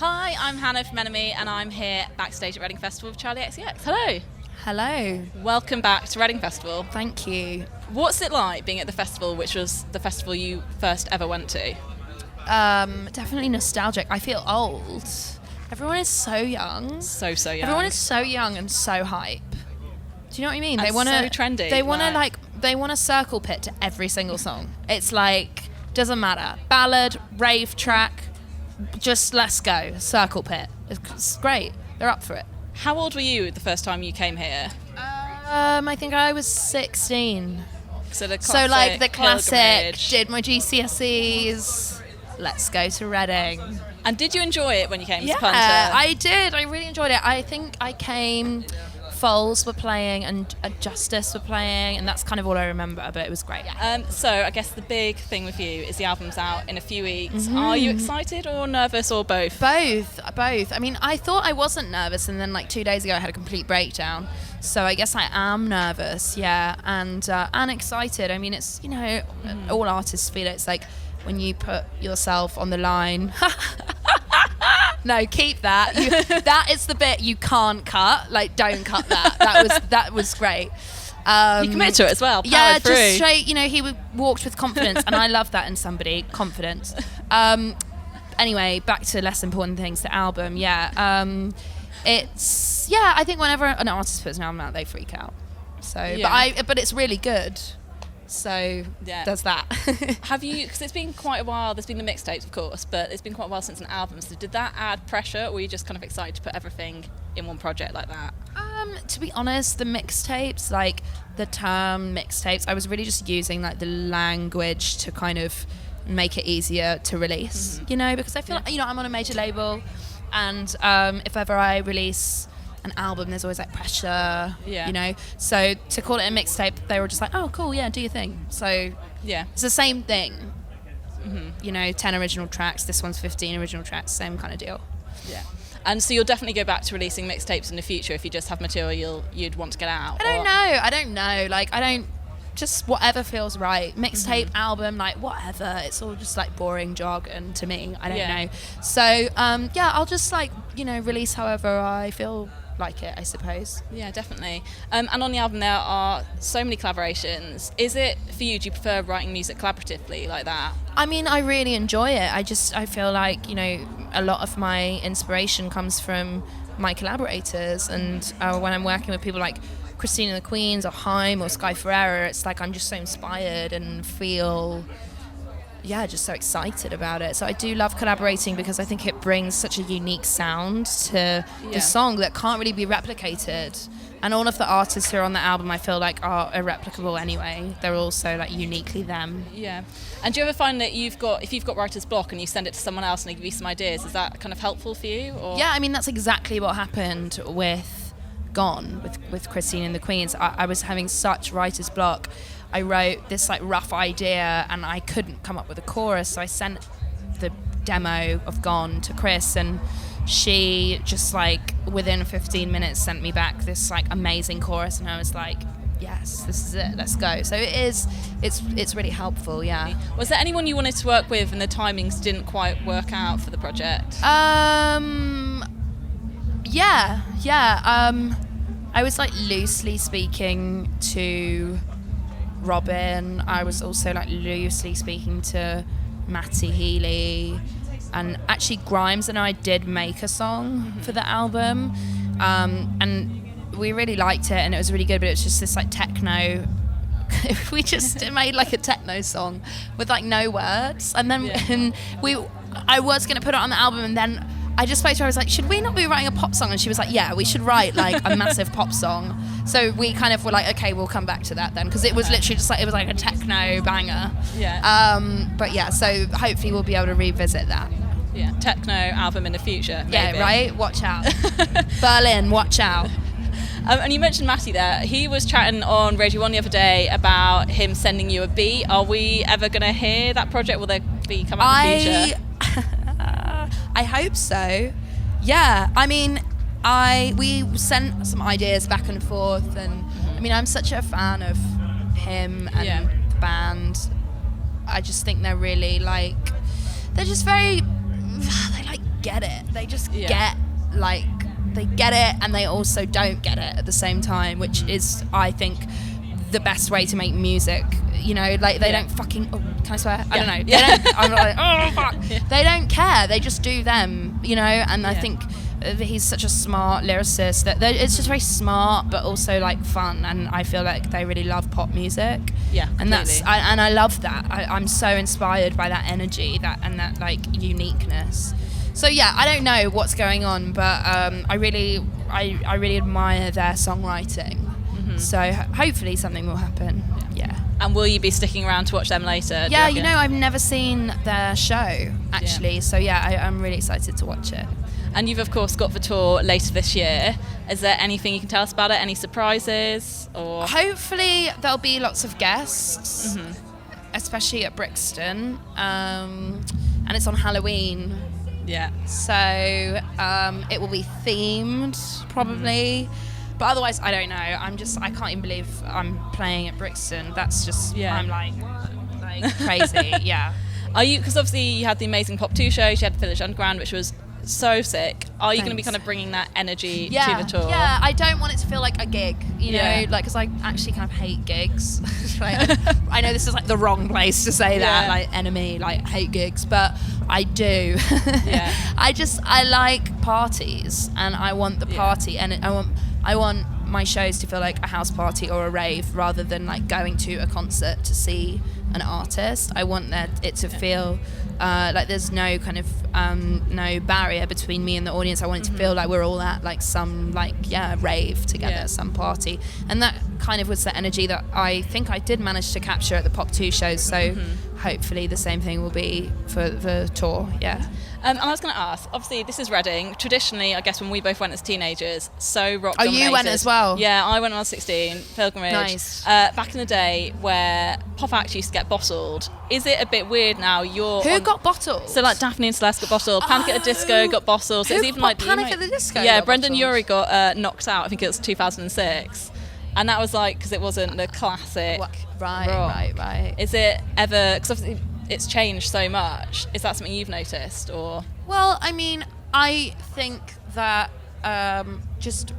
Hi, I'm Hannah from Enemy, and I'm here backstage at Reading Festival with Charli XCX. Hello. Hello. Welcome back to Reading Festival. Thank you. What's it like being at the festival, which was the festival you first ever went to? Definitely nostalgic. I feel old. Everyone is so young. So young. Everyone is so young and so hype. Do you know what I mean? And they want so trendy. They want to they want a circle pit to every single song. It's like, doesn't matter. Ballad, rave track, just let's go. Circle pit. It's great. They're up for it. How old were you the first time you came here? I think I was 16. So the classic pilgrimage. did my GCSEs. Let's go to Reading. And did you enjoy it when you came to Punter? Yeah, I did. I really enjoyed it. I think I came, Foals were playing and Justice were playing, and that's kind of all I remember, but it was great. So I guess the big thing with you is the album's out in a few weeks. Are you excited or nervous or both? Both. I mean, I thought I wasn't nervous, and then 2 days ago I had a complete breakdown. So I guess I am nervous, yeah, and excited. I mean, it's, all artists feel it. It's like when you put yourself on the line. No, keep that. That is the bit you can't cut. Don't cut that. That was great. You committed to it as well. Yeah, Powered through. just straight. He walked with confidence, and I love that in somebody. Confidence. Anyway, back to less important things. The album. Yeah. I think whenever an artist puts an album out, they freak out. So, Yeah. but it's really good. So there's that. Have you, because it's been quite a while, there's been the mixtapes of course, but it's been quite a while since an album, so did that add pressure, or were you just kind of excited to put everything in one project like that? To be honest, the mixtapes, the term mixtapes, I was really just using the language to kind of make it easier to release, because I feel like, I'm on a major label, and if ever I release an album, there's always pressure, so to call it a mixtape, they were just like, oh cool, yeah, do your thing. So it's the same thing. 10 original tracks, this one's 15 original tracks, same kind of deal. And so you'll definitely go back to releasing mixtapes in the future if you just have material you'd want to get out? I don't know, just whatever feels right. Mixtape, album, whatever. It's all just boring jargon to me. I don't know. So I'll just release however I feel like it, I suppose. Yeah, definitely. And on the album there are so many collaborations. Is it for you, do you prefer writing music collaboratively like that? I mean, I really enjoy it. I feel like, a lot of my inspiration comes from my collaborators, and when I'm working with people like Christina and the Queens or Haim or Sky Ferreira, it's I'm just so inspired and feel just so excited about it. So I do love collaborating because I think it brings such a unique sound to the song that can't really be replicated. And all of the artists who are on the album, I feel are irreplicable anyway. They're also uniquely them. Yeah. And do you ever find that if you've got writer's block and you send it to someone else and they give you some ideas, is that kind of helpful for you? Or? Yeah, I mean, that's exactly what happened with Gone, with Christine and the Queens. I was having such writer's block. I wrote this rough idea and I couldn't come up with a chorus, so I sent the demo of Gone to Chris, and she just within 15 minutes sent me back this amazing chorus, and I was like, yes, this is it, let's go. So it's really helpful. Yeah. Was there anyone you wanted to work with and the timings didn't quite work out for the project? I was loosely speaking to Robin. I was also loosely speaking to Matty Healy, and actually Grimes and I did make a song for the album, and we really liked it and it was really good, but it was just this techno. We just made a techno song with no words, and then I was going to put it on the album, and then I just spoke to her. I was like, should we not be writing a pop song? And she was like, yeah, we should write a massive pop song. So we kind of were like, okay, we'll come back to that then, because it was literally just it was a techno banger. But yeah, so hopefully we'll be able to revisit that. Yeah, techno album in the future. Maybe. Yeah, right. Watch out, Berlin. Watch out. And you mentioned Matty there. He was chatting on Radio 1 the other day about him sending you a beat. Are we ever going to hear that project? Will there be come out in the future? I hope so. Yeah, I mean, we sent some ideas back and forth, and I mean, I'm such a fan of him and the band. I just think they're really they're just very, get it. They just Yeah. get like they get it, and they also don't get it at the same time, which is, I think, the best way to make music. You know, like they don't fucking. Oh, can I swear? I don't know. They don't, I'm not like, oh fuck. They don't care. They just do them. You know, and I think he's such a smart lyricist that it's just very smart, but also like fun. And I feel like they really love pop music. Yeah, and I love that. I'm so inspired by that energy, that like uniqueness. So yeah, I don't know what's going on, but I really admire their songwriting. So hopefully something will happen. Yeah. And will you be sticking around to watch them later? Yeah, you know, I've never seen their show actually. So yeah, I'm really excited to watch it. And you've of course got the tour later this year. Is there anything you can tell us about it? Any surprises? Or hopefully there'll be lots of guests, especially at Brixton, and it's on Halloween. Yeah. So it will be themed probably. But otherwise, I don't know. I can't even believe I'm playing at Brixton. That's just, I'm like crazy. Yeah. Are you, because obviously you had the amazing Pop 2 shows, you had the Village Underground, which was so sick. Are you going to be kind of bringing that energy to the tour? Yeah, I don't want it to feel like a gig, you know, like, because I actually kind of hate gigs. Like, I know this is like the wrong place to say that, like enemy, like hate gigs, but I do. Yeah. I like parties, and I want the party, and I want my shows to feel like a house party or a rave, rather than like going to a concert to see an artist. I want it to feel like there's no kind of no barrier between me and the audience. I want it to feel like we're all at like some rave together, some party, and that kind of was the energy that I think I did manage to capture at the Pop 2 shows. So hopefully the same thing will be for the tour. Yeah. And I was going to ask, obviously this is Reading. Traditionally, I guess when we both went as teenagers, so rock dominated. Oh, you went as well? Yeah, I went when I was 16, pilgrimage. Nice. Back in the day where pop acts used to get bottled. Is it a bit weird now? Who got bottled? So like Daphne and Celeste got bottled, Panic at the Disco got bottled. So it's even like Panic at the Disco? Yeah, got Brendan bottled? Urie got knocked out. I think it was 2006. And that was like, because it wasn't the classic rock. Right. Is it ever, because obviously it's changed so much. Is that something you've noticed, or? Well, I mean, I think that just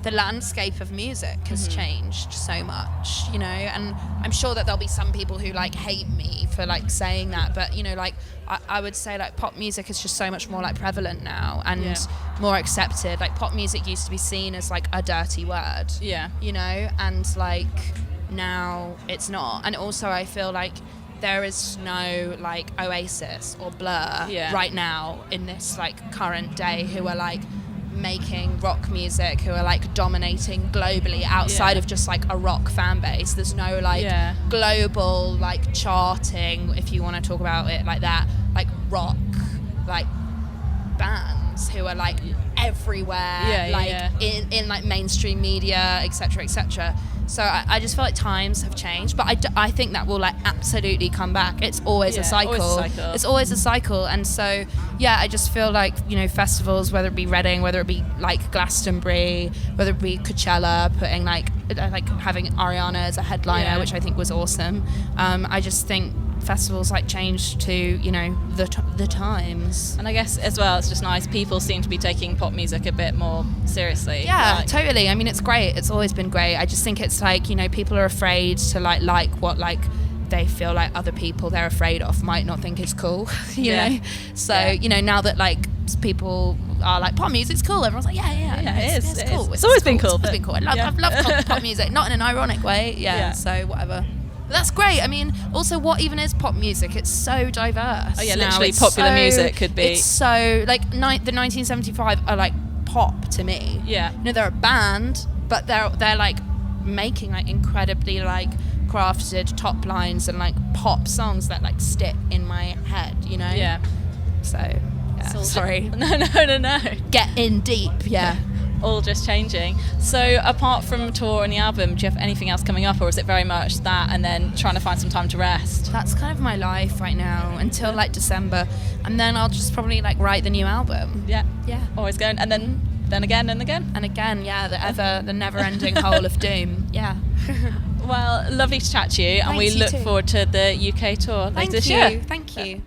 the landscape of music has changed so much, you know, and I'm sure that there'll be some people who like hate me for like saying that, but you know, like I would say like pop music is just so much more like prevalent now and more accepted. Like pop music used to be seen as like a dirty word, you know, and like now it's not. And also I feel like there is no like Oasis or Blur right now in this like current day who are like making rock music, who are like dominating globally outside of just like a rock fan base. There's no like global like charting, if you want to talk about it like that, like rock like bands who are like everywhere, in like mainstream media, etc. So I just feel like times have changed, but I think that will like absolutely come back. It's always a cycle. It's always a cycle. And so I just feel like, you know, festivals, whether it be Reading, whether it be like Glastonbury, whether it be Coachella, putting like having Ariana as a headliner, which I think was awesome. I just think festivals like change to, you know, the times. And I guess as well, it's just nice, people seem to be taking pop music a bit more seriously. Totally. I mean, it's great, it's always been great. I just think it's like, you know, people are afraid to like what like they feel like other people they're afraid of might not think is cool. you know, so you know, now that like people are like pop music's cool, everyone's like it's cool. It's always been cool. It's been cool. I've loved pop music, not in an ironic way. So whatever. But that's great. I mean, also, what even is pop music? It's so diverse. Oh yeah, literally popular music could be. It's so like the 1975 are like pop to me. Yeah. You know, they're a band, but they're like making like incredibly like crafted top lines and like pop songs that like stick in my head. You know. Yeah. So sorry. No. Get in deep. Yeah. All just changing. So apart from tour and the album, do you have anything else coming up, or is it very much that and then trying to find some time to rest? That's kind of my life right now until like December, and then I'll just probably like write the new album. Yeah. Always going, and then again and again and again. The never-ending hole of doom. Yeah. Well, lovely to chat to you, and we look forward to the UK tour later this year. Thank you.